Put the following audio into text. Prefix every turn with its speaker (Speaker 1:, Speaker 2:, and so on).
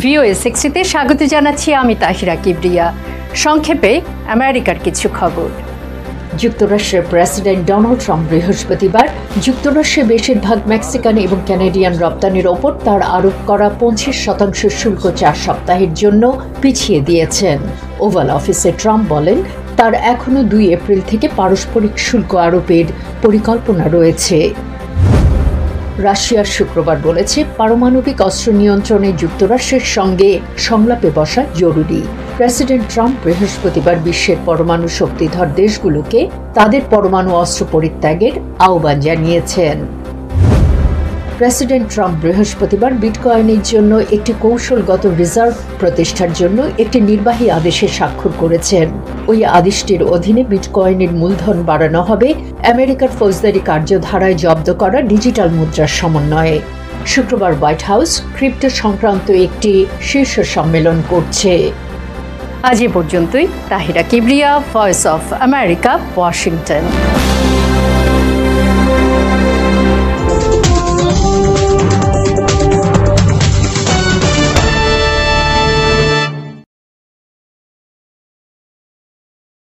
Speaker 1: VOA 60-তে স্বাগত জানাচ্ছি আমি তাহিরা কিবরিয়া। সংক্ষেপে আমেরিকার কিছু খবর।
Speaker 2: যুক্তরাষ্ট্রের প্রেসিডেন্ট ডোনাল্ড ট্রাম্প বৃহস্পতিবার যুক্তরাষ্ট্রে বেশিরভাগ মেক্সিকান এবং ক্যানাডিয়ান রপ্তানির ওপর তার আরোপ করা 25% শুল্ক 4 সপ্তাহের জন্য পিছিয়ে দিয়েছেন। ওভাল অফিসে ট্রাম্প বলেন, তার এখনও 2 এপ্রিল থেকে পারস্পরিক শুল্ক আরোপের পরিকল্পনা রয়েছে। রাশিয়ার শুক্রবার বলেছে, পারমাণবিক অস্ত্র নিয়ন্ত্রণে যুক্তরাষ্ট্রের সঙ্গে সংলাপে বসা জরুরি। প্রেসিডেন্ট ট্রাম্প বৃহস্পতিবার বিশ্বের পরমাণু শক্তিধর দেশগুলোকে তাদের পরমাণু অস্ত্র পরিত্যাগের আহ্বান জানিয়েছেন। প্রেসিডেন্ট ট্রাম্প বৃহস্পতিবার বিটকয়েনের জন্য একটি কৌশলগত রিজার্ভ প্রতিষ্ঠার জন্য একটি নির্বাহী আদেশে স্বাক্ষর করেছেন। ওই আদেশটির অধীনে বিটকয়েনের মূলধন বাড়ানো হবে আমেরিকার ফৌজদারি কার্যধারায় জব্দ করা ডিজিটাল মুদ্রার সমন্বয়ে। শুক্রবার হোয়াইট হাউস ক্রিপ্টো সংক্রান্ত একটি শীর্ষ সম্মেলন করছে।
Speaker 1: আজ এ পর্যন্তই। Tahira Kibria, voice of America, Washington.